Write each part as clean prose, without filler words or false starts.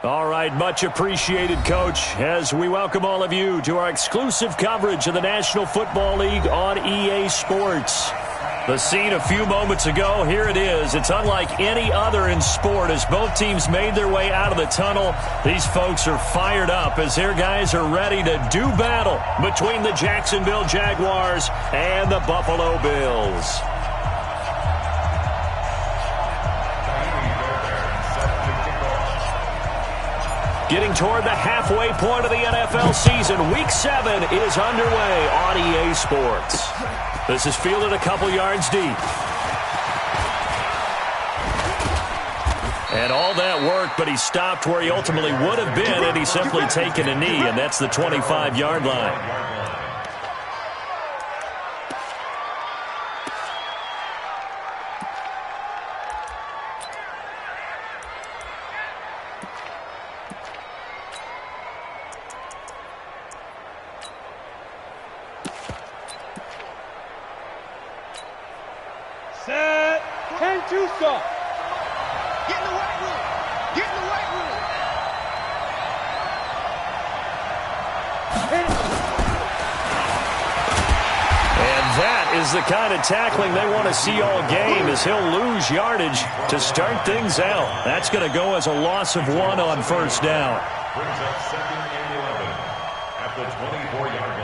All right, much appreciated, Coach, as we welcome all of you to our exclusive coverage of the National Football League on EA Sports. The scene a few moments ago, here it is. It's unlike any other in sport as both teams made their way out of the tunnel. These folks are fired up as their guys are ready to do battle between the Jacksonville Jaguars and the Buffalo Bills. Getting toward the halfway point of the NFL season, Week 7 is underway on EA Sports. This is fielded a couple yards deep. And all that work, but he stopped where he ultimately would have been had he simply taken a knee, and that's the 25-yard line. The kind of tackling they want to see all game as he'll lose yardage to start things out. That's going to go as a loss of 1 on first down. Brings up 2nd and 11 at the 24-yard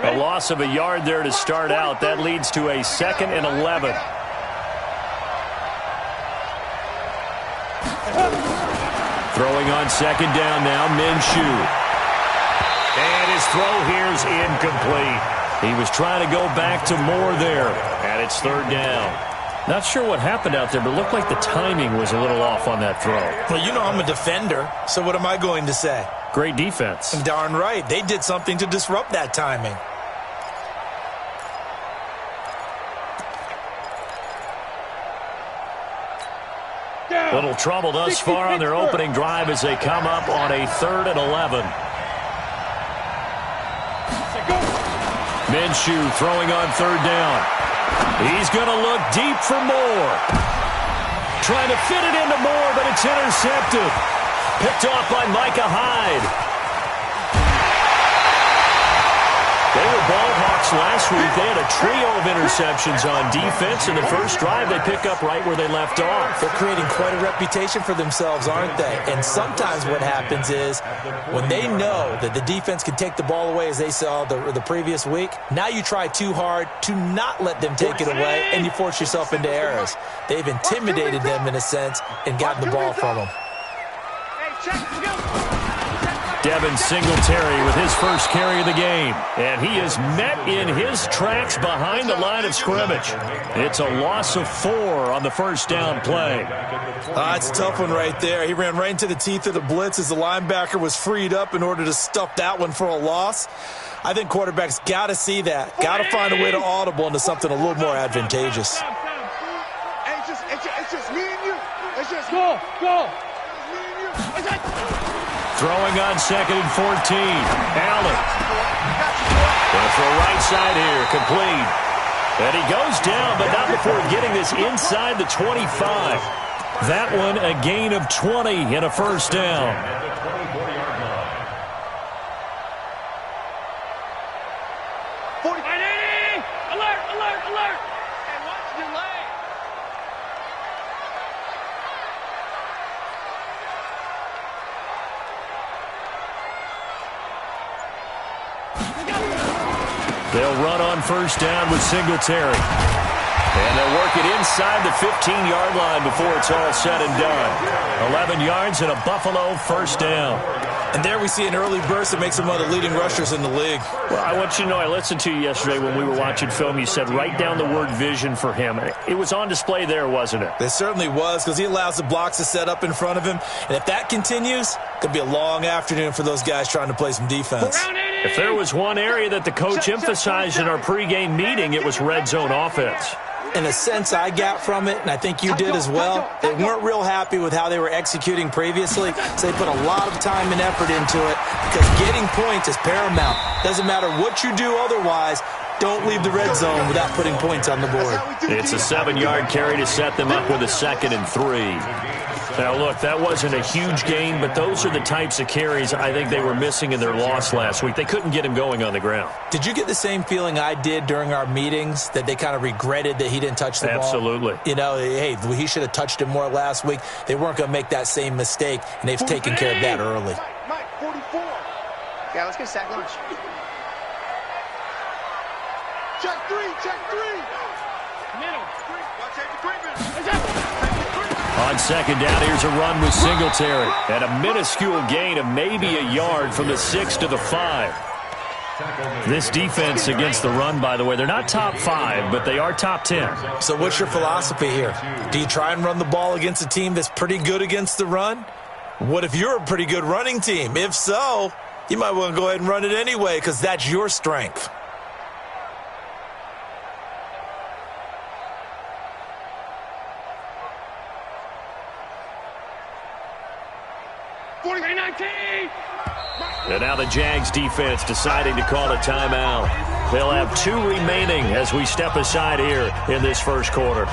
line. A loss of a yard there to start out. That leads to a 2nd and 11. Throwing on 2nd down now, Minshew. And his throw here is incomplete. He was trying to go back to Moore there, and it's 3rd down. Not sure what happened out there, but it looked like the timing was a little off on that throw. Well, you know I'm a defender, so what am I going to say? Great defense. Darn right. They did something to disrupt that timing. Little trouble thus far on their opening drive as they come up on a 3rd and 11. Minshew throwing on 3rd down. He's going to look deep for Moore. Trying to fit it into Moore, but it's intercepted. Picked off by Micah Hyde. They were ball hawks last week. They had a trio of interceptions on defense. In the first drive, they pick up right where they left off. They're creating quite a reputation for themselves, aren't they? And sometimes what happens is when they know that the defense can take the ball away, as they saw the previous week, now you try too hard to not let them take it away, and you force yourself into errors. They've intimidated them in a sense and gotten the ball from them. Devin Singletary with his first carry of the game. And he is met in his tracks behind the line of scrimmage. It's a loss of 4 on the first down play. It's a tough one right there. He ran right into the teeth of the blitz as the linebacker was freed up in order to stuff that one for a loss. I think quarterbacks got to see that. Got to find a way to audible into something a little more advantageous. It's just me and you. It's just go. Throwing on 2nd and 14. Allen. Going to throw right side here. Complete. And he goes down, but not before getting this inside the 25. That one a gain of 20 and a first down. They'll run on first down with Singletary. And they'll work it inside the 15-yard line before it's all said and done. 11 yards and a Buffalo first down. And there we see an early burst that makes him one of the leading rushers in the league. Well, I want you to know, I listened to you yesterday when we were watching film. You said write down the word vision for him. It was on display there, wasn't it? It certainly was, because he allows the blocks to set up in front of him. And if that continues, it could be a long afternoon for those guys trying to play some defense. If there was one area that the coach emphasized in our pregame meeting, it was red zone offense. And the sense I got from it, and I think you did as well, they weren't real happy with how they were executing previously, so they put a lot of time and effort into it because getting points is paramount. Doesn't matter what you do otherwise, don't leave the red zone without putting points on the board. It's a 7-yard carry to set them up with a 2nd and 3. Now, look, that wasn't a huge gain, but those are the types of carries I think they were missing in their loss last week. They couldn't get him going on the ground. Did you get the same feeling I did during our meetings, that they kind of regretted that he didn't touch the ball? Absolutely. You know, hey, he should have touched it more last week. They weren't going to make that same mistake, and they've taken care of that early. Mike, 44. Yeah, let's get sack lunch. Check 3, check 3. Middle. Take the Greenman. On 2nd down, here's a run with Singletary. And a minuscule gain of maybe a yard from the 6 to the 5. This defense against the run, by the way, they're not top 5, but they are top 10. So what's your philosophy here? Do you try and run the ball against a team that's pretty good against the run? What if you're a pretty good running team? If so, you might want to go ahead and run it anyway because that's your strength. And now the Jags defense deciding to call a timeout. They'll have 2 remaining as we step aside here in this first quarter.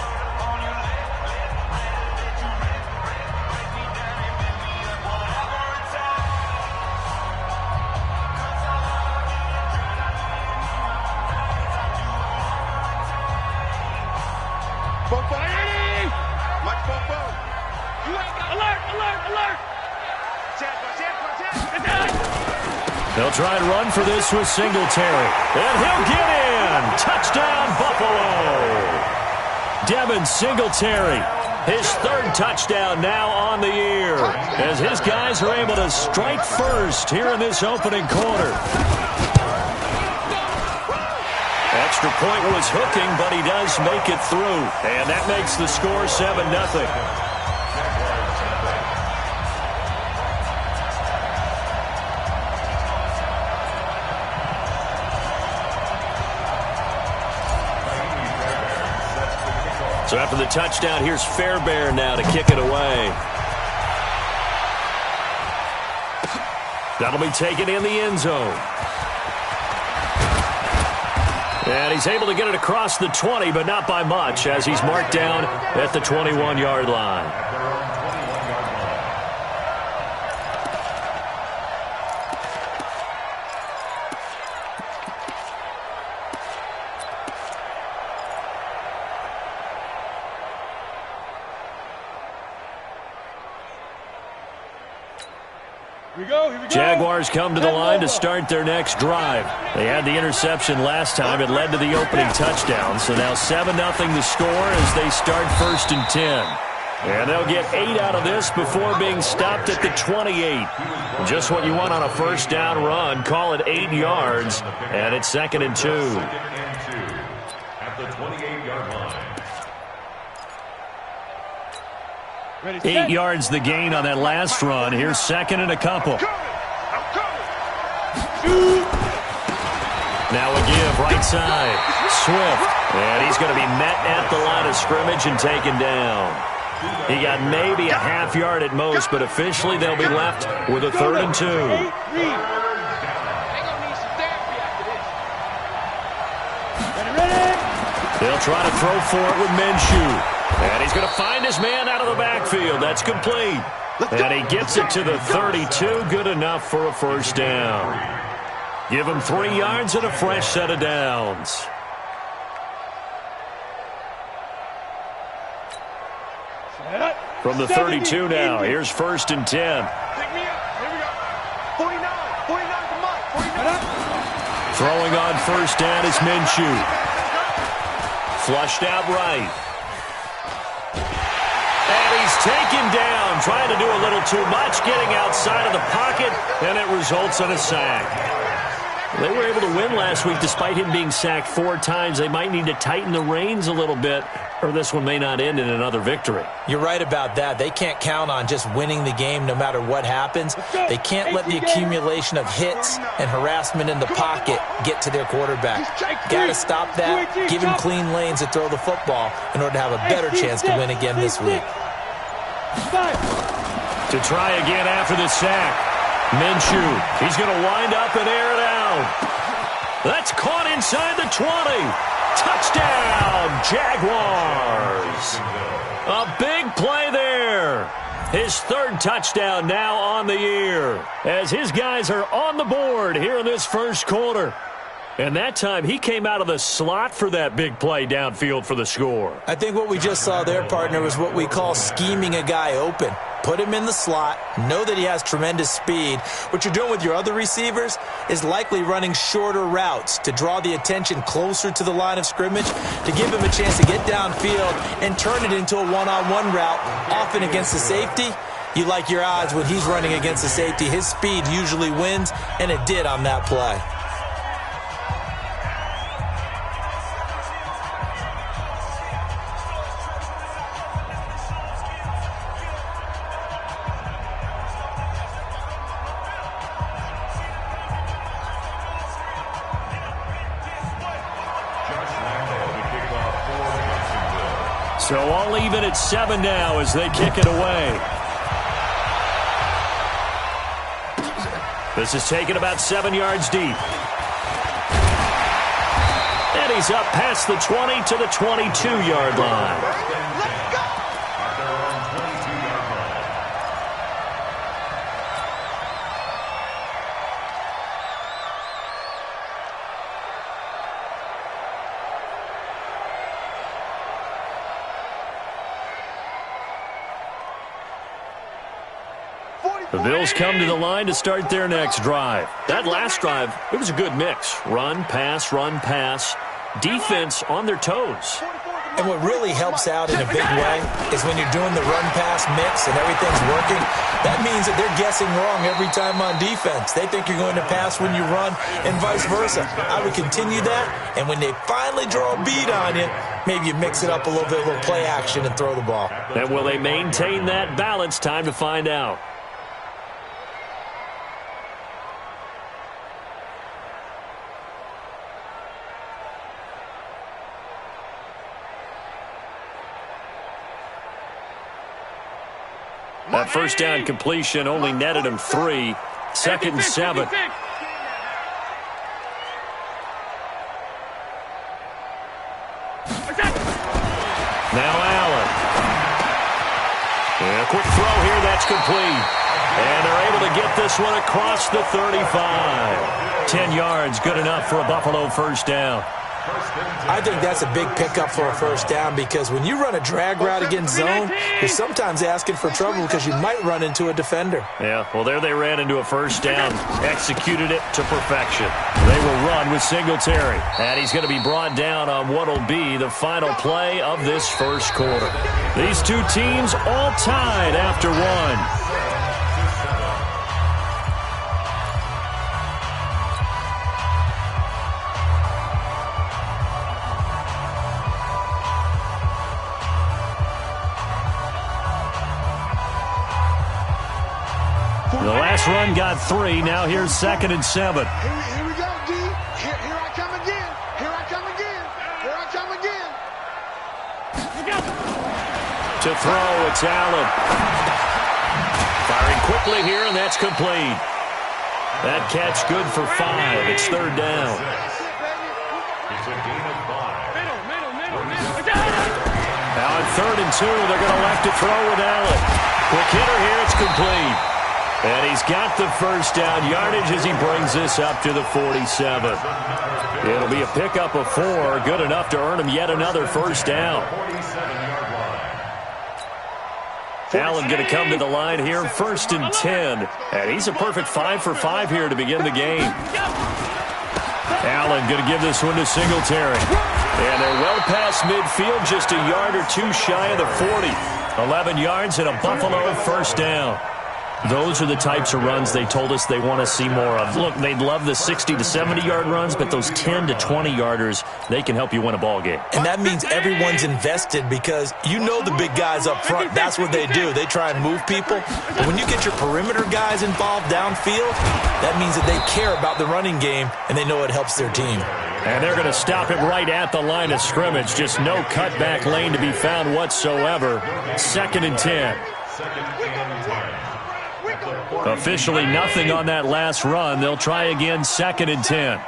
They'll try and run for this with Singletary. And he'll get in. Touchdown, Buffalo. Devin Singletary, his 3rd touchdown now on the year, as his guys are able to strike first here in this opening quarter. Extra point was hooking, but he does make it through. And that makes the score 7-0. So after the touchdown, here's Fairbairn now to kick it away. That'll be taken in the end zone. And he's able to get it across the 20, but not by much, as he's marked down at the 21-yard line. Jaguars come to the line to start their next drive. They had the interception last time. It led to the opening touchdown. So now 7-0 the score as they start 1st and 10. And they'll get 8 out of this before being stopped at the 28. Just what you want on a first down run. Call it 8 yards. And it's 2nd and 2. At the 28-yard line. 8 yards the gain on that last run. Here's 2nd and a couple. Now a give right side. Swift. And he's going to be met at the line of scrimmage and taken down. He got maybe a half yard at most, but officially they'll be left with a 3rd and 2. They'll try to throw for it with Minshew. And he's going to find his man out of the backfield. That's complete. And he gets it to the 32. Good enough for a first down. Give him 3 yards and a fresh set of downs. From the 32 now, here's 1st and 10. Pick me up. Here we go. 49 for Mike. 49. Throwing on first down is Minshew. Flushed out right. And he's taken down, trying to do a little too much, getting outside of the pocket, and it results in a sack. They were able to win last week despite him being sacked 4 times. They might need to tighten the reins a little bit or this one may not end in another victory. You're right about that. They can't count on just winning the game no matter what happens. They can't let the accumulation of hits and harassment in the pocket get to their quarterback. Got to stop that, give him clean lanes to throw the football in order to have a better chance to win again this week. To try again after the sack. Minshew, he's going to wind up and air it out. That's caught inside the 20. Touchdown, Jaguars. A big play there. His third touchdown now on the year as his guys are on the board here in this first quarter. And that time, he came out of the slot for that big play downfield for the score. I think what we just saw there, partner, was what we call scheming a guy open. Put him in the slot, know that he has tremendous speed. What you're doing with your other receivers is likely running shorter routes to draw the attention closer to the line of scrimmage, to give him a chance to get downfield and turn it into a one-on-one route, often against the safety. You like your odds when he's running against the safety. His speed usually wins, and it did on that play. So all even at 7 now as they kick it away. This is taken about 7 yards deep. And he's up past the 20 to the 22-yard line. Let's go! The Bills come to the line to start their next drive. That last drive, it was a good mix. Run, pass, defense on their toes. And what really helps out in a big way is when you're doing the run-pass mix and everything's working, that means that they're guessing wrong every time on defense. They think you're going to pass when you run and vice versa. I would continue that, and when they finally draw a beat on you, maybe you mix it up a little bit, a little play action and throw the ball. And will they maintain that balance? Time to find out. That first down completion only netted him 3. Second and 7. Now Allen. And a quick throw here, that's complete. And they're able to get this one across the 35. 10 yards, good enough for a Buffalo first down. I think that's a big pickup for a first down because when you run a drag route against zone, you're sometimes asking for trouble because you might run into a defender. Yeah, well, there they ran into a first down, executed it to perfection. They will run with Singletary, and he's going to be brought down on what will be the final play of this first quarter. These two teams all tied after one. The last run got 3. Now here's second and 7. Here we go, D. Here I come again. Here I come again. Here I come again. To throw, it's Allen. Firing quickly here, and that's complete. That catch good for 5. It's third down. It's a gain of 5. Now on 3rd and 2, they're going to elect to throw with Allen. Quick hitter here, it's complete. And he's got the first down yardage as he brings this up to the 47. It'll be a pickup of 4, good enough to earn him yet another first down. Allen going to come to the line here, 1st and 10. And he's a perfect 5 for 5 here to begin the game. Allen going to give this one to Singletary. And they're well past midfield, just a yard or 2 shy of the 40. 11 yards and a Buffalo first down. Those are the types of runs they told us they want to see more of. Look, they'd love the 60 to 70-yard runs, but those 10 to 20-yarders, they can help you win a ball game. And that means everyone's invested because you know the big guys up front, that's what they do. They try and move people. But when you get your perimeter guys involved downfield, that means that they care about the running game and they know it helps their team. And they're going to stop it right at the line of scrimmage. Just no cutback lane to be found whatsoever. 2nd and 10. Officially nothing on that last run. They'll try again, 2nd and 10.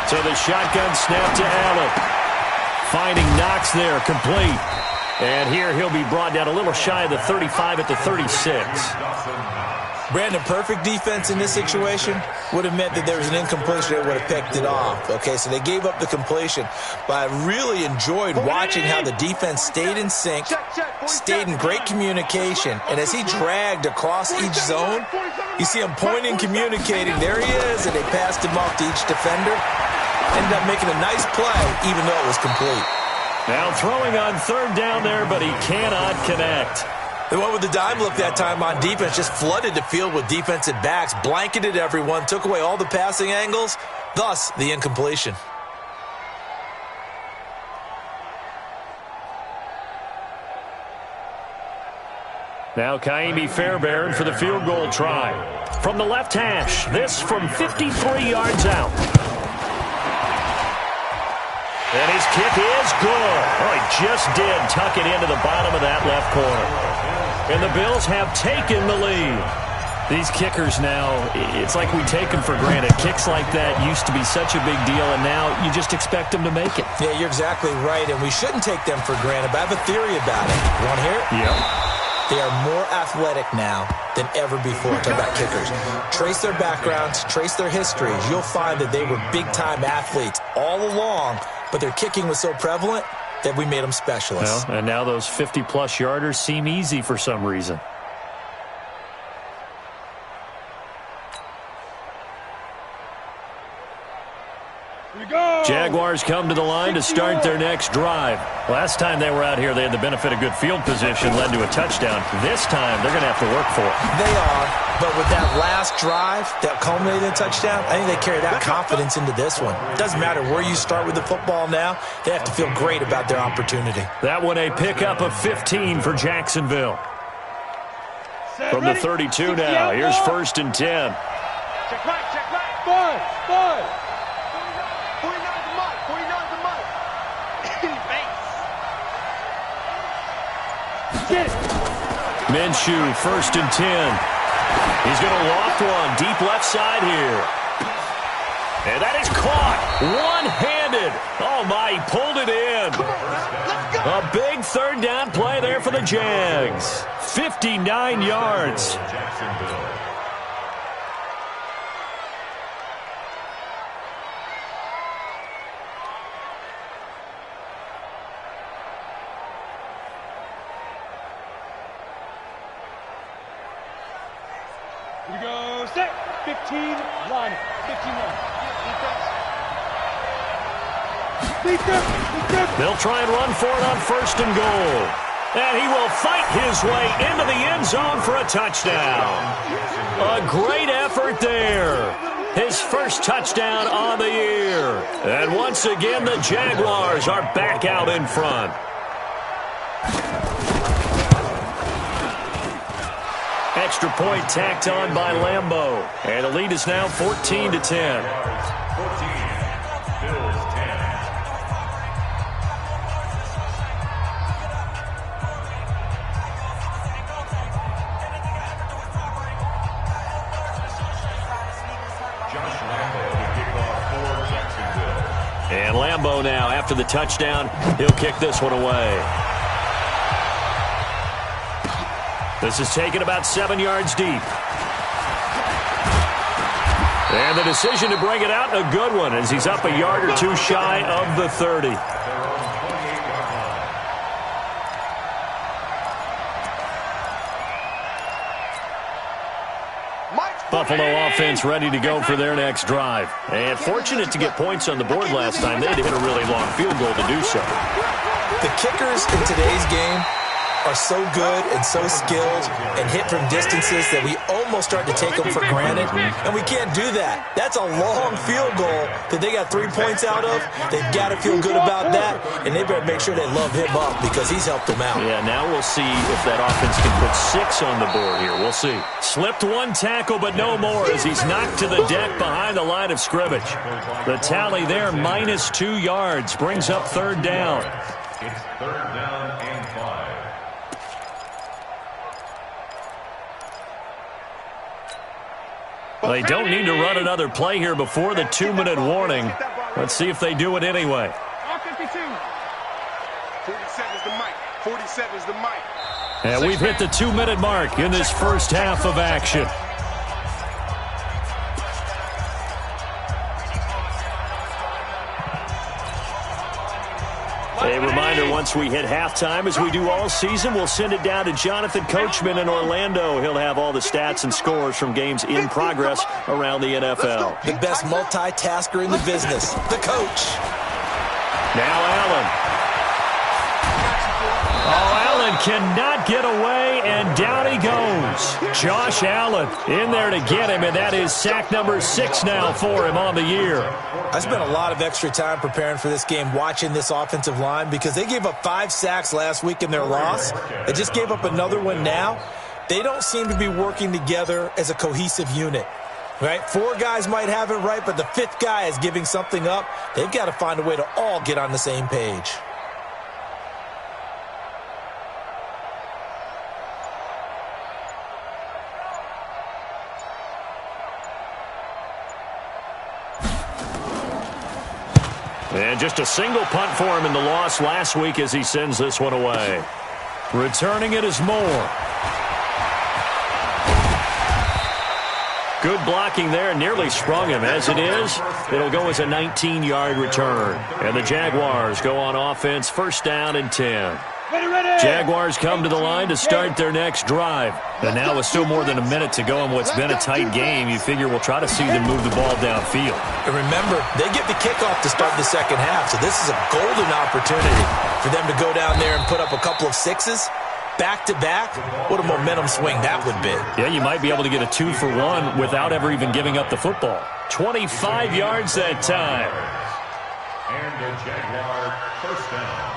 So the shotgun snap to Allen. Finding Knox there, complete. And here he'll be brought down a little shy of the 35 at the 36. Brandon, perfect defense in this situation would have meant that there was an incompletion that would have picked it off. Okay, so they gave up the completion. But I really enjoyed watching how the defense stayed in sync, stayed in great communication. And as he dragged across each zone, you see him pointing, communicating. There he is, and they passed him off to each defender. Ended up making a nice play, even though it was complete. Now throwing on 3rd down there, but he cannot connect. The one with the dime look that time on defense just flooded the field with defensive backs, blanketed everyone, took away all the passing angles, thus the incompletion. Now Kaimi Fairbairn for the field goal try. From the left hash, this from 53 yards out. And his kick is good. Oh, he just did tuck it into the bottom of that left corner. And the Bills have taken the lead. These kickers now, it's like we take them for granted. Kicks like that used to be such a big deal, and now you just expect them to make it. Yeah, you're exactly right, and we shouldn't take them for granted, but I have a theory about it. You want to hear it? Yep. They are more athletic now than ever before. Talk about kickers. Trace their backgrounds, trace their histories. You'll find that they were big-time athletes all along, but their kicking was so prevalent that we made them specialists. Well, and now those 50-plus yarders seem easy for some reason. Jaguars come to the line to start their next drive. Last time they were out here, they had the benefit of good field position, led to a touchdown. This time, they're going to have to work for it. They are, but with that last drive that culminated in a touchdown, I think they carry that confidence into this one. It doesn't matter where you start with the football now. They have to feel great about their opportunity. That one a pickup of 15 for Jacksonville. From the 32 now, here's 1st and 10. Check right. Five. 49's a mud. Minshew, 1st and 10. He's going to loft one deep left side here. And that is caught one-handed. Oh, my, he pulled it in. A big 3rd down play there for the Jags. 59 yards. Here we go, set. 15, line. 15, line. They'll try and run for it on 1st and goal. And he will fight his way into the end zone for a touchdown. A great effort there. His first touchdown on the year. And once again, the Jaguars are back out in front. Extra point tacked on by Lambeau. And the lead is now 14 to 10. 14, Bills 10. Josh Lambeau to kick off for Jacksonville. And Lambeau now, after the touchdown, he'll kick this one away. This is taken about 7 yards deep. And the decision to bring it out, a good one, as he's up a yard or two shy of the 30. Buffalo offense ready to go for their next drive. And fortunate to get points on the board last time. They had to hit a really long field goal to do so. The kickers in today's game are so good and so skilled and hit from distances that we almost start to take them for granted, and we can't do that. That's a long field goal that they got 3 points out of. They've got to feel good about that, and they better make sure they love him up because he's helped them out. Yeah, now we'll see if that offense can put 6 on the board here. We'll see. Slipped one tackle, but no more as he's knocked to the deck behind the line of scrimmage. The tally there, -2 yards, brings up 3rd down. It's 3rd down and 5. They don't need to run another play here before the 2-minute warning. Let's see if they do it anyway. 47 is the mic. 47 is the mic. And we've hit the 2-minute mark in this first half of action. A reminder, once we hit halftime, as we do all season, we'll send it down to Jonathan Coachman in Orlando. He'll have all the stats and scores from games in progress around the NFL. The best multitasker in the business, the coach. Now Allen. Oh, Allen cannot get away, and down he goes. Josh Allen in there to get him, and that is sack number 6 now for him on the year. I spent a lot of extra time preparing for this game watching this offensive line because they gave up 5 sacks last week in their loss. They just gave up another one now. They don't seem to be working together as a cohesive unit. Right? 4 guys might have it right, but the 5th guy is giving something up. They've got to find a way to all get on the same page. And just a single punt for him in the loss last week as he sends this one away. Returning it is Moore. Good blocking there, nearly sprung him. As it is, it'll go as a 19-yard return. And the Jaguars go on offense, 1st down and 10. Jaguars come to the line to start their next drive. And now with still more than a minute to go in what's been a tight game, you figure we'll try to see them move the ball downfield. And remember, they get the kickoff to start the second half, so this is a golden opportunity for them to go down there and put up a couple of 6s. Back-to-back, what a momentum swing that would be. Yeah, you might be able to get a 2-for-1 without ever even giving up the football. 25 yards that time. And the Jaguar 1st down.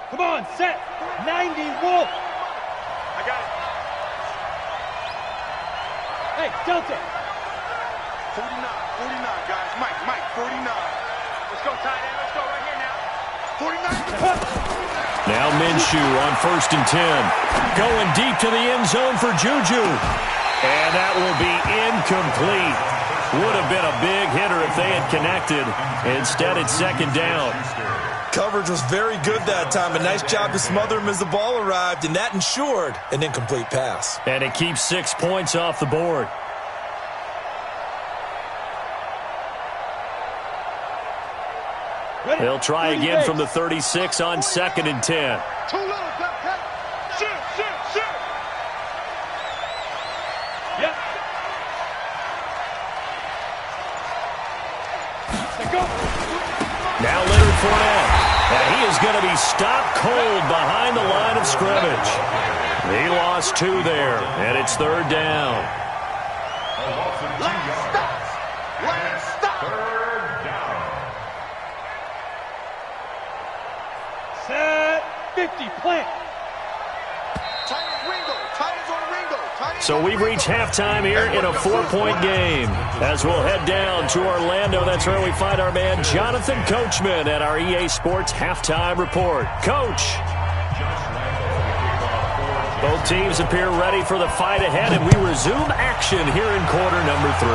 Come on, set. 90, Wolf. I got it. Hey, Delta. 49, guys. Mike, 49. Let's go, tight end. Let's go right here now. 49. Now Minshew on 1st and 10. Going deep to the end zone for Juju. And that will be incomplete. Would have been a big hitter if they had connected. Instead, it's 2nd down. Coverage was very good that time. A nice job to smother him as the ball arrived, and that ensured an incomplete pass. And it keeps 6 points off the board. They'll try again from the 36 on 2nd and 10. Too little, Pep. Shoot. Yep. Let's go. Now Leonard Fournette. And he is going to be stopped cold behind the line of scrimmage. He lost 2 there, and it's 3rd down. Let's stop. 3rd down. Set. 50, plant. So we've reached halftime here in a 4-point game. As we'll head down to Orlando, that's where we find our man Jonathan Coachman at our EA Sports Halftime Report. Coach. Both teams appear ready for the fight ahead, and we resume action here in quarter number 3.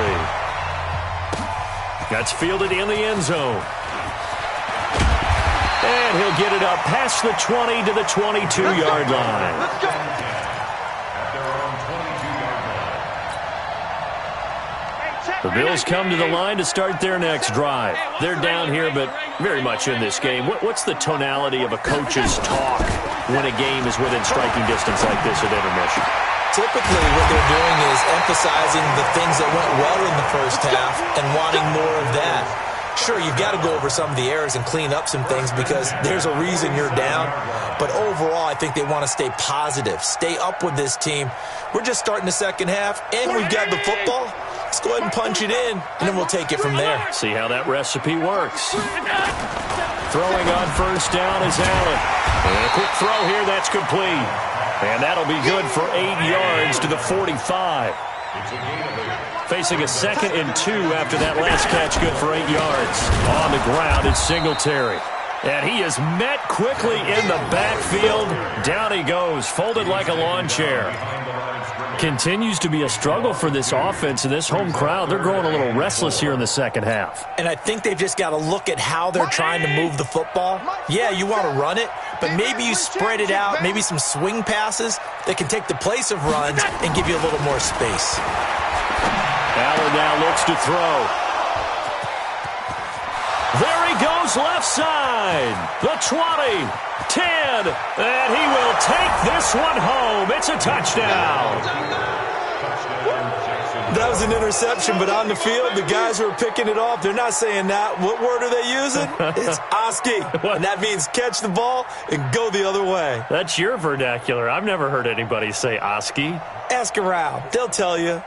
That's fielded in the end zone. And he'll get it up past the 20 to the 22-yard line. Let's go. The Bills come to the line to start their next drive. They're down here, but very much in this game. What's the tonality of a coach's talk when a game is within striking distance like this at intermission? Typically, what they're doing is emphasizing the things that went well in the first half and wanting more of that. Sure, you've got to go over some of the errors and clean up some things because there's a reason you're down. But overall, I think they want to stay positive, stay up with this team. We're just starting the second half, and we've got the football. Let's go ahead and punch it in, and then we'll take it from there. See how that recipe works. Throwing on first down is Allen. And a quick throw here, that's complete. And that'll be good for 8 yards to the 45. Facing a 2nd and 2 after that last catch, good for 8 yards. On the ground, it's Singletary. And he is met quickly in the backfield. Down he goes, folded like a lawn chair. Continues to be a struggle for this offense and this home crowd. They're growing a little restless here in the second half. And I think they've just got to look at how they're trying to move the football. Yeah, you want to run it, but maybe you spread it out, maybe some swing passes that can take the place of runs and give you a little more space. Allen now looks to throw. There he goes left side. The 20, 10, and he will take this one home. It's a touchdown. That was an interception, but on the field, the guys who are picking it off, they're not saying that. What word are they using? It's Oski, and that means catch the ball and go the other way. That's your vernacular. I've never heard anybody say Oski. Ask around. They'll tell you.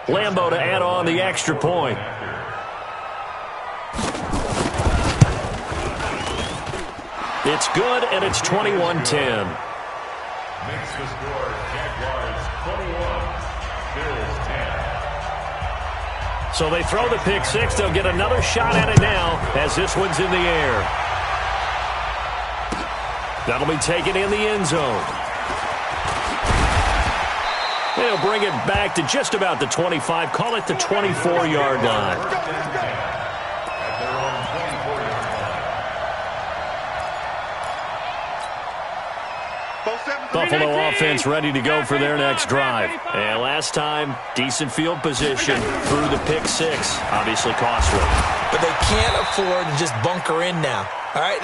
Lambo to add on the extra point. It's good, and it's 21-10. Makes the score Jaguars 21, Bills 10. So they throw the pick six. They'll get another shot at it now as this one's in the air. That'll be taken in the end zone. They'll bring it back to just about the 25. Call it the 24-yard line. Buffalo offense ready to go for their next drive. And last time, decent field position through the pick six. Obviously costly. But they can't afford to just bunker in now. All right,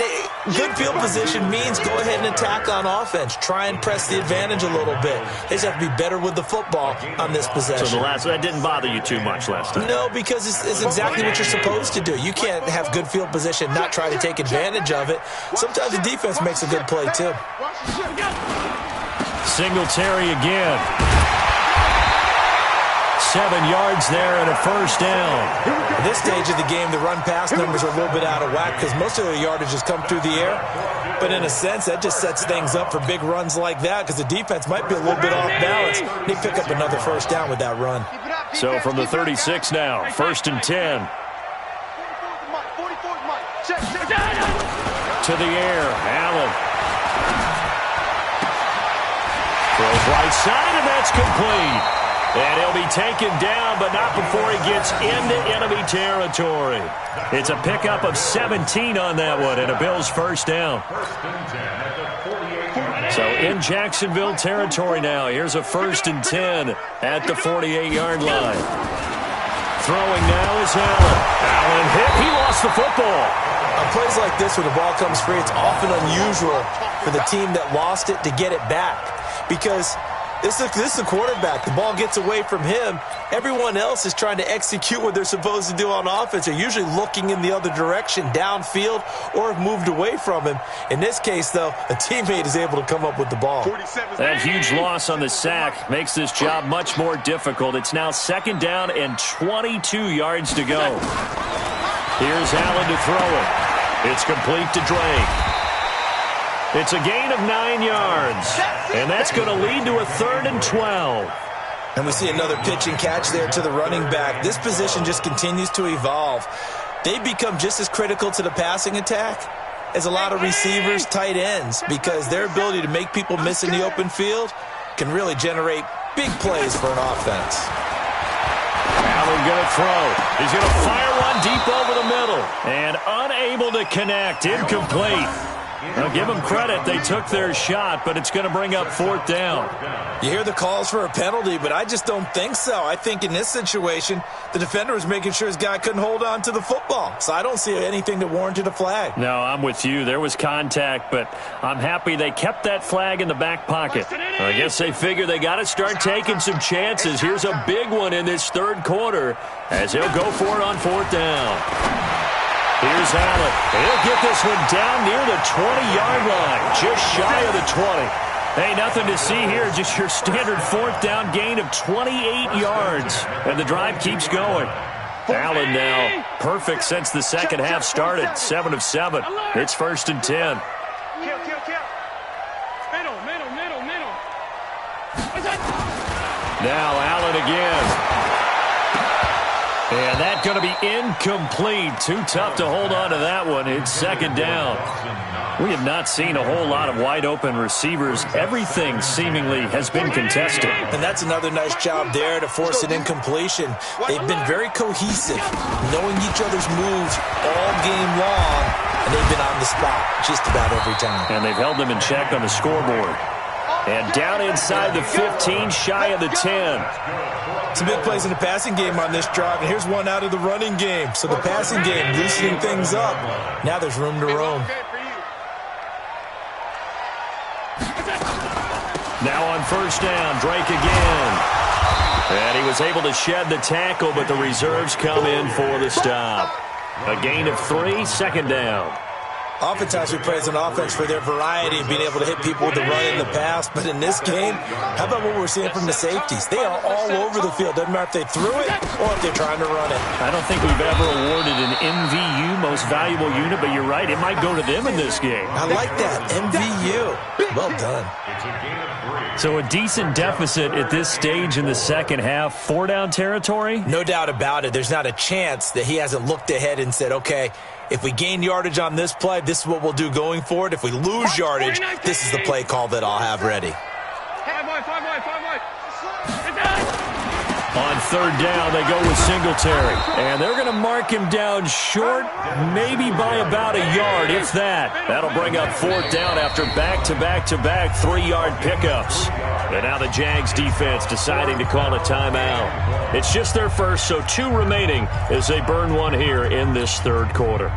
good field position means go ahead and attack on offense. Try and press the advantage a little bit. They just have to be better with the football on this possession. So that didn't bother you too much last time? No, because it's exactly what you're supposed to do. You can't have good field position, not try to take advantage of it. Sometimes the defense makes a good play, too. Singletary again. 7 yards there and a first down. At this stage of the game, the run-pass numbers are a little bit out of whack because most of the yardage has come through the air. But in a sense, that just sets things up for big runs like that because the defense might be a little bit off balance. They pick up another first down with that run. So from the 36 now, 1st and 10. To the air, Allen. Throws right side, and that's complete. And he'll be taken down, but not before he gets into enemy territory. It's a pickup of 17 on that one, and a Bills first down. So in Jacksonville territory now, here's a 1st and 10 at the 48-yard line. Throwing now is Allen. Allen hit. He lost the football. On plays like this, when the ball comes free, it's often unusual for the team that lost it to get it back because this is the quarterback. The ball gets away from him. Everyone else is trying to execute what they're supposed to do on offense. They're usually looking in the other direction, downfield, or have moved away from him. In this case, though, a teammate is able to come up with the ball. That huge loss on the sack makes this job much more difficult. It's now 2nd down and 22 yards to go. Here's Allen to throw it. It's complete to Drake. It's a gain of 9 yards, and that's going to lead to a 3rd and 12. And we see another pitch and catch there to the running back. This position just continues to evolve. They become just as critical to the passing attack as a lot of receivers, tight ends, because their ability to make people miss in the open field can really generate big plays for an offense. Allen going to throw. He's going to fire one deep over the middle, and unable to connect. Incomplete. Now, give them credit. They took their shot, but it's going to bring up 4th down. You hear the calls for a penalty, but I just don't think so. I think in this situation, the defender was making sure his guy couldn't hold on to the football. So I don't see anything that warranted a flag. No, I'm with you. There was contact, but I'm happy they kept that flag in the back pocket. I guess they figure they got to start taking some chances. Here's a big one in this 3rd quarter as he'll go for it on 4th down. Here's Allen. He'll get this one down near the 20-yard line, just shy of the 20. Hey, nothing to see here, just your standard 4th down gain of 28 yards. And the drive keeps going. Allen now perfect since the second half started, 7 of 7. It's 1st and 10. Kill. Middle. Now Allen again. And that's going to be incomplete. Too tough to hold on to that one. It's 2nd down. We have not seen a whole lot of wide-open receivers. Everything seemingly has been contested. And that's another nice job there to force an incompletion. They've been very cohesive, knowing each other's moves all game long, and they've been on the spot just about every time. And they've held them in check on the scoreboard. And down inside the 15, shy of the 10. Some big plays in the passing game on this drive, and here's one out of the running game. So the passing game loosening things up. Now there's room to roam. Now on 1st down, Drake again. And he was able to shed the tackle, but the reserves come in for the stop. A gain of 3, 2nd down. Oftentimes we praise an offense for their variety of being able to hit people with the run and the pass. But in this game, how about what we're seeing from the safeties? They are all over the field. Doesn't matter if they threw it or if they're trying to run it. I don't think we've ever awarded an MVU, most valuable unit, but you're right. It might go to them in this game. I like that. MVU. Well done. So a decent deficit at this stage in the second half. 4-down territory? No doubt about it. There's not a chance that he hasn't looked ahead and said, okay, if we gain yardage on this play, this is what we'll do going forward. If we lose yardage, this is the play call that I'll have ready. 5 wide. On 3rd down, they go with Singletary. And they're going to mark him down short, maybe by about a yard, if that. That'll bring up 4th down after back-to-back 3-yard pickups. And now the Jags defense deciding to call a timeout. It's just their first, so 2 remaining as they burn one here in this 3rd quarter.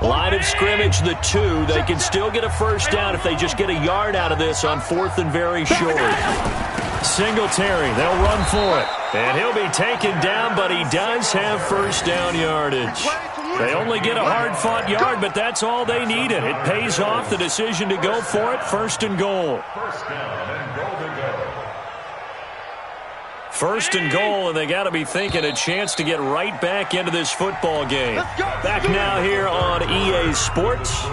Line of scrimmage, the 2. They can still get a 1st down if they just get a yard out of this on 4th and very short. Singletary, they'll run for it. And he'll be taken down, but he does have 1st down yardage. They only get a hard-fought yard, but that's all they needed. It pays off the decision to go for it, 1st and goal. 1st and goal, and they got to be thinking a chance to get right back into this football game. Back now here on EA Sports.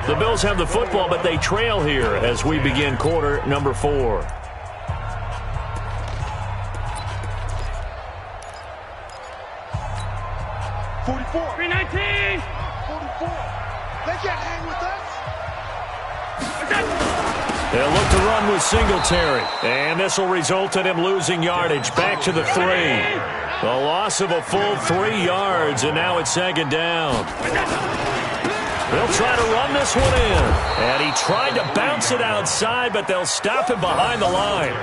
The Bills have the football, but they trail here as we begin quarter number 4. $3.19. 44. They can't hang with us. They'll look to run with Singletary. And this will result in him losing yardage. Back to the 3. The loss of a full 3 yards, and now it's 2nd down. They'll try to run this one in. And he tried to bounce it outside, but they'll stop him behind the line.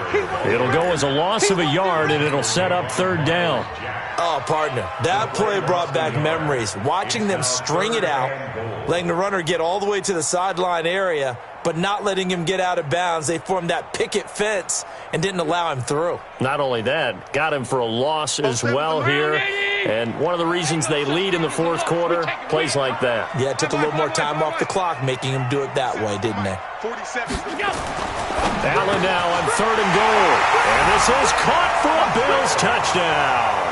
It'll go as a loss of a yard, and it'll set up 3rd down. Oh, partner, that play brought back memories. Watching them string it out, letting the runner get all the way to the sideline area, but not letting him get out of bounds. They formed that picket fence and didn't allow him through. Not only that, got him for a loss as well here. And one of the reasons they lead in the 4th quarter, plays like that. Yeah, it took a little more time off the clock, making him do it that way, didn't they? 47. Allen now on 3rd and goal. And this is caught for a Bills touchdown.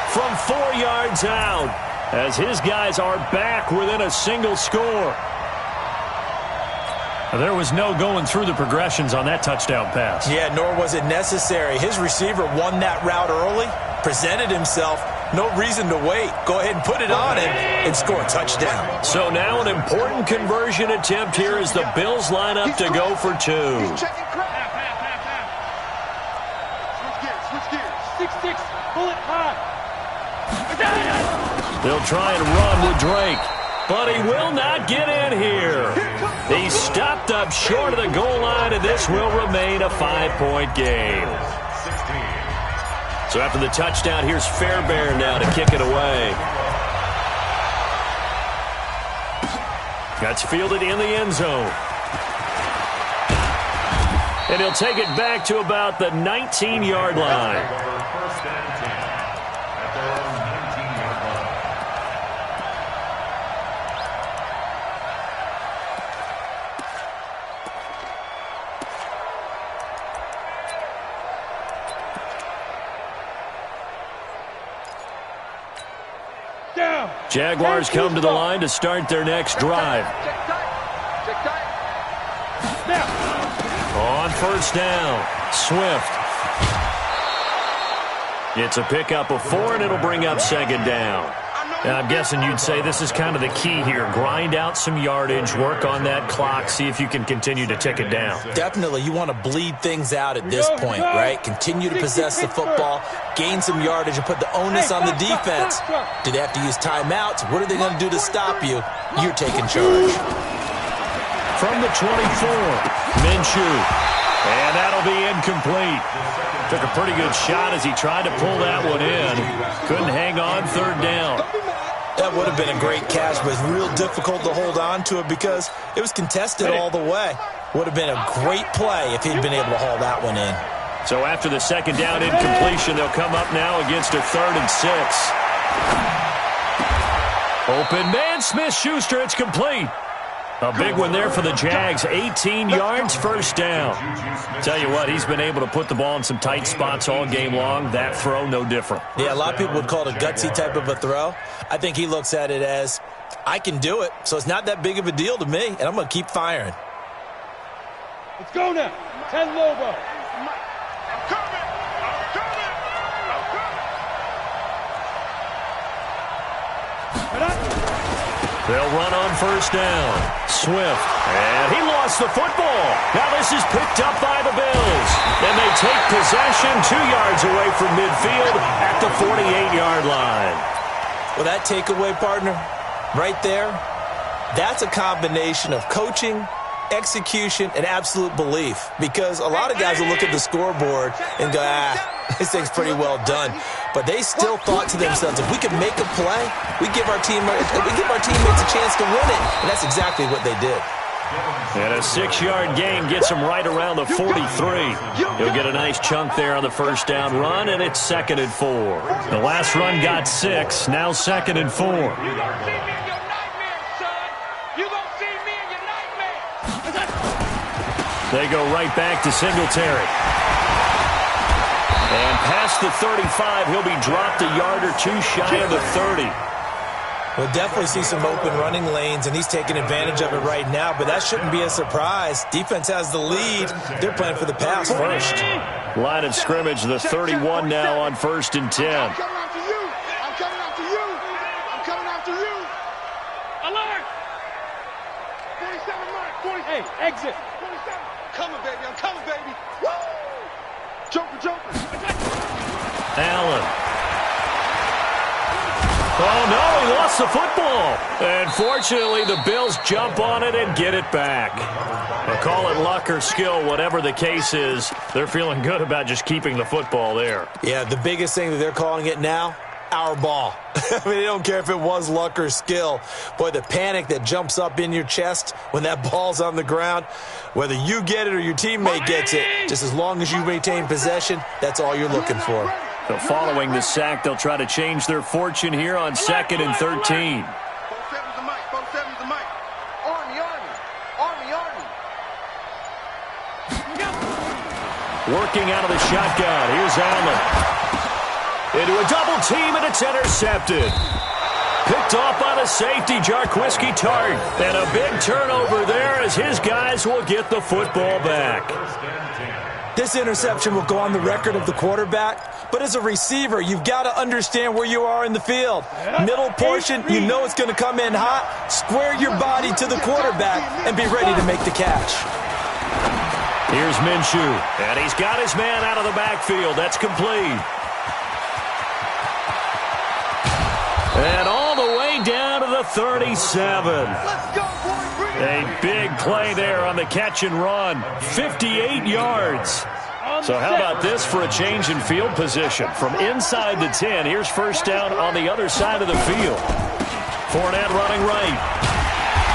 From 4 yards out, as his guys are back within a single score. There was no going through the progressions on that touchdown pass. Yeah, nor was it necessary. His receiver won that route early, presented himself, no reason to wait. Go ahead and put it on him and score a touchdown. So now an important conversion attempt here as the Bills line up to go for 2. He's checking crap. Switch gears. 6-6, pull it high. They'll try and run with Drake, but he will not get in here. He's stopped up short of the goal line, and this will remain a 5-point game. So after the touchdown, here's Fairbairn now to kick it away. That's fielded in the end zone. And he'll take it back to about the 19-yard line. First and 10 at their own 19-yard line. Down. Jaguars come to the line to start their next drive. Check tight. Check tight. Now. On first down, Swift. It's a pickup of 4, and it'll bring up second down. Now, I'm guessing you'd say this is kind of the key here. Grind out some yardage, work on that clock, see if you can continue to tick it down. Definitely, you want to bleed things out at this point, right? Continue to possess the football, gain some yardage, and put the onus on the defense. Do they have to use timeouts? What are they going to do to stop you? You're taking charge. From the 24, Minshew. And that'll be incomplete. Took a pretty good shot as he tried to pull that one in. Couldn't hang on third down. That would have been a great catch, but it's real difficult to hold on to it because it was contested all the way. Would have been a great play if he'd been able to haul that one in. So after the second down incompletion, they'll come up now against a 3rd and 6. Open man, Smith-Schuster, it's complete. A big one there for the Jags, 18 yards, first down. Tell you what, he's been able to put the ball in some tight spots all game long. That throw, no different. Yeah, a lot of people would call it a gutsy type of a throw. I think he looks at it as, I can do it, so it's not that big of a deal to me, and I'm going to keep firing. Let's go now. 10 Lobo. I'm coming. I'm coming. I'm coming. They'll run on first down. Swift. And he lost the football. Now this is picked up by the Bills. And they take possession 2 yards away from midfield at the 48-yard line. Well, that takeaway, partner, right there, that's a combination of coaching, execution, and absolute belief. Because a lot of guys will look at the scoreboard and go, this thing's pretty well done. But they still thought to themselves, if we can make a play, we give our teammates a chance to win it. And that's exactly what they did. And a 6-yard gain gets him right around the 43. He'll get a nice chunk there on the first down run, and it's 2nd and 4. The last run got 6, now 2nd and 4. You gonna see me in your nightmares, son. You gonna see me in your nightmares. They go right back to Singletary. And past the 35, he'll be dropped a yard or 2 shy of the 30. We'll definitely see some open running lanes, and he's taking advantage of it right now, but that shouldn't be a surprise. Defense has the lead. They're playing for the pass first. Line of scrimmage, the 31 now on 1st and 10. I'm coming after you. I'm coming after you. I'm coming after you. Alert. 47 Mike. 47. Hey, exit. 47. I'm coming, baby. I'm coming, baby. Woo! Joker. Allen. Oh, no, he lost the football. And fortunately, the Bills jump on it and get it back. I'll call it luck or skill, whatever the case is. They're feeling good about just keeping the football there. Yeah, the biggest thing that they're calling it now, our ball. I mean, they don't care if it was luck or skill. Boy, the panic that jumps up in your chest when that ball's on the ground, whether you get it or your teammate gets it, just as long as you maintain possession, that's all you're looking for. So following the sack, they'll try to change their fortune here on 2nd and 13. 47's the mic. 47's the mic. Army. Working out of the shotgun. Here's Allen. Into a double team, and it's intercepted. Picked off by the safety, Jarquiski Tart. And a big turnover there as his guys will get the football back. This interception will go on the record of the quarterback, but as a receiver, you've got to understand where you are in the field. Middle portion, you know it's going to come in hot. Square your body to the quarterback and be ready to make the catch. Here's Minshew, and he's got his man out of the backfield. That's complete. 37. Let's go, boys. Bring it. A big play there on the catch and run. 58 yards. So how about this for a change in field position? From inside the 10, here's first down on the other side of the field. Fournette running right.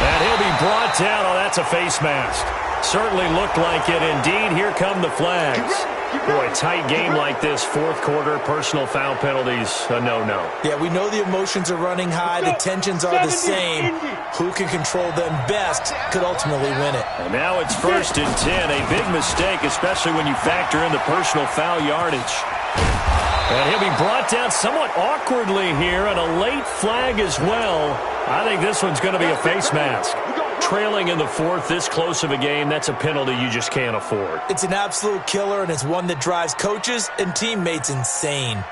And he'll be brought down. Oh, that's a face mask. Certainly looked like it. Indeed, here come the flags. Boy, tight game like this, fourth quarter, personal foul penalties, a no-no. Yeah, we know the emotions are running high. The tensions are the same. Who can control them best could ultimately win it. And now it's 1st and 10. A big mistake, especially when you factor in the personal foul yardage. And he'll be brought down somewhat awkwardly here, and a late flag as well. I think this one's going to be a face mask. Trailing in the fourth, this close of a game, that's a penalty you just can't afford. It's an absolute killer, and it's one that drives coaches and teammates insane.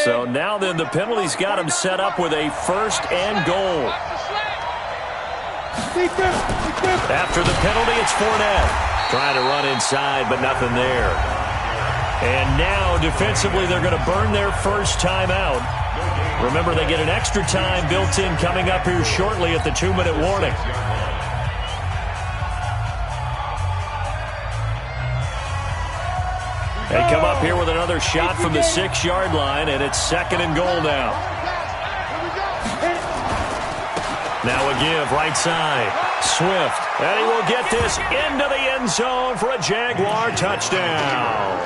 So now then, the penalty's got him set up with a 1st and goal. After the penalty, it's Fournette. Trying to run inside, but nothing there. And now, defensively, they're going to burn their first timeout. Remember, they get an extra time built in coming up here shortly at the 2-minute warning. They come up here with another shot from the 6-yard line, and it's 2nd and goal now. Now a give, right side. Swift, and he will get this into the end zone for a Jaguar touchdown.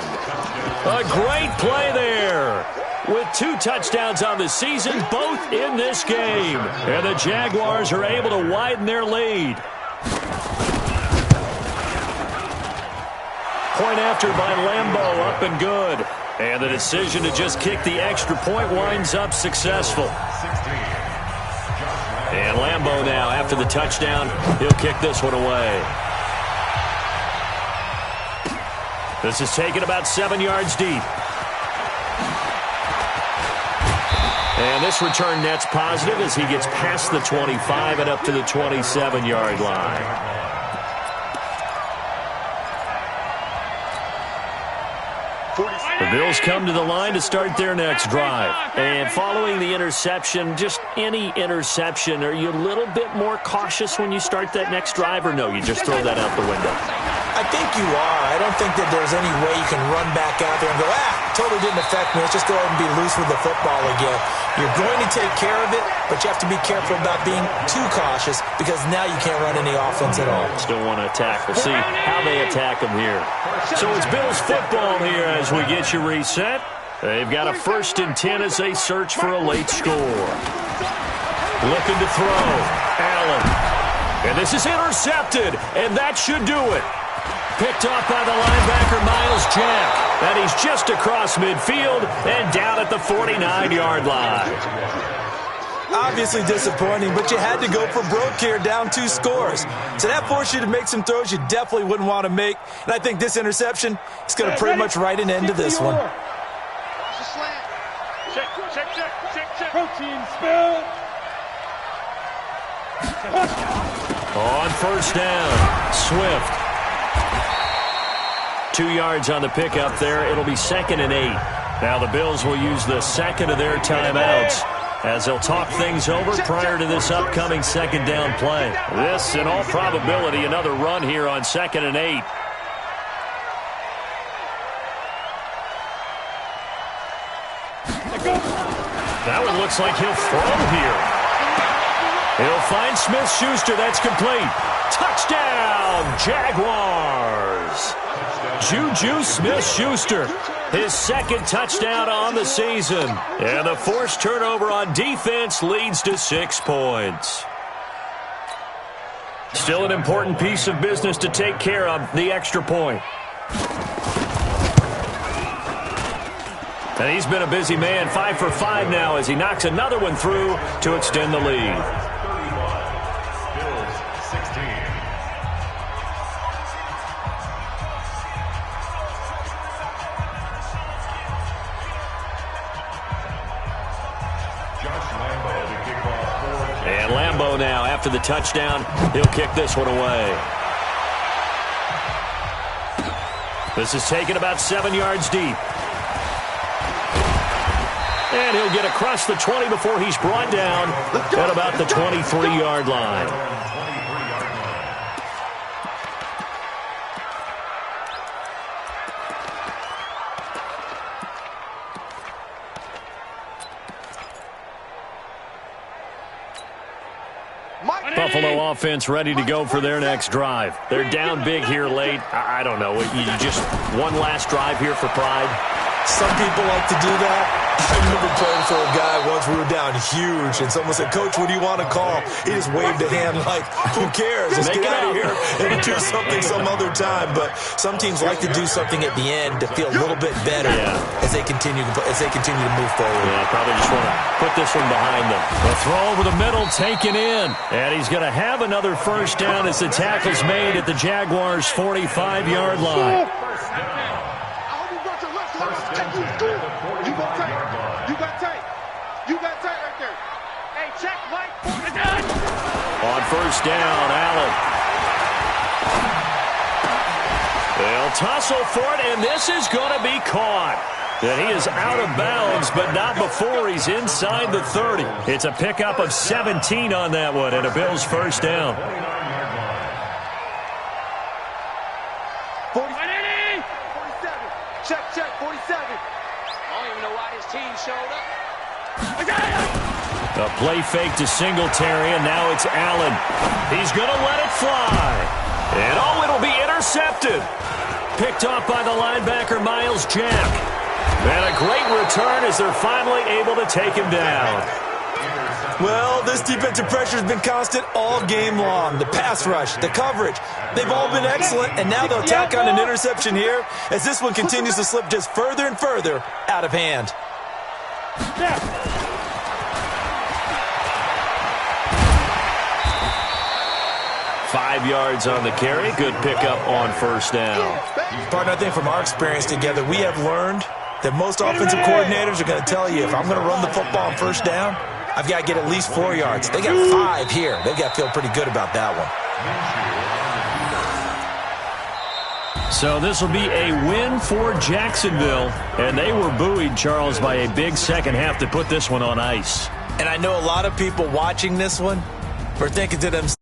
A great play there. With 2 touchdowns on the season, both in this game. And the Jaguars are able to widen their lead. Point after by Lambeau, up and good. And the decision to just kick the extra point winds up successful. And Lambeau now, after the touchdown, he'll kick this one away. This is taken about 7 yards deep. And this return net's positive as he gets past the 25 and up to the 27-yard line. The Bills come to the line to start their next drive. And following the interception, just any interception, are you a little bit more cautious when you start that next drive, or no, you just throw that out the window? I think you are. I don't think that there's any way you can run back out there and go, totally didn't affect me. Let's just go ahead and be loose with the football again. You're going to take care of it, but you have to be careful about being too cautious because now you can't run any offense at all. Still want to attack. We'll see how they attack them here. So it's Bills football here as we get you reset. They've got a 1st and 10 as they search for a late score. Looking to throw. Allen. And this is intercepted, and that should do it. Picked off by the linebacker, Miles Jack. And he's just across midfield and down at the 49-yard line. Obviously disappointing, but you had to go for broke here, down 2 scores. So that forced you to make some throws you definitely wouldn't want to make. And I think this interception is going to pretty much write an end to this one. Check. Protein spill. On 1st down, Swift. 2 yards on the pickup there. It'll be 2nd and 8. Now the Bills will use the 2nd of their timeouts as they'll talk things over prior to this upcoming 2nd down play. This, in all probability, another run here on 2nd and 8. That one looks like he'll throw here. He'll find Smith-Schuster. That's complete. Touchdown, Jaguars. Juju Smith-Schuster, his 2nd touchdown on the season. And the forced turnover on defense leads to 6 points. Still an important piece of business to take care of, the extra point. And he's been a busy man, 5 for 5 now as he knocks another one through to extend the lead. And Lambeau now after the touchdown. He'll kick this one away. This is taken about 7 yards deep. And he'll get across the 20 before he's brought down at about the 23-yard line. Buffalo offense ready to go for their next drive. They're down big here late. I don't know. You just one last drive here for pride? Some people like to do that. I remember playing for a guy once. We were down huge, and someone said, "Coach, what do you want to call?" He just waved a hand like, "Who cares? Let's get out of here and do something some other time." But some teams like to do something at the end to feel a little bit better as they continue to move forward. Yeah, probably just want to put this one behind them. The throw over the middle taken in, and he's going to have another first down as the tackle's made at the Jaguars' 45-yard line. On first down, Allen. They'll tussle for it, and this is going to be caught. And he is out of bounds, but not before he's inside the 30. It's a pickup of 17 on that one, and a Bills first down. 47. Check, 47. I don't even know why his team showed up. A play fake to Singletary, and now it's Allen. He's going to let it fly. And, it'll be intercepted. Picked off by the linebacker, Miles Jack. And a great return as they're finally able to take him down. Well, this defensive pressure has been constant all game long. The pass rush, the coverage, they've all been excellent, and now they'll tack on an interception here as this one continues to slip just further and further out of hand. 5 yards on the carry. Good pickup on first down. Partner, I think from our experience together, we have learned that most offensive coordinators are going to tell you, if I'm going to run the football on first down, I've got to get at least 4 yards. They got 5 here. They've got to feel pretty good about that one. So this will be a win for Jacksonville. And they were buoyed, Charles, by a big second half to put this one on ice. And I know a lot of people watching this one were thinking to themselves,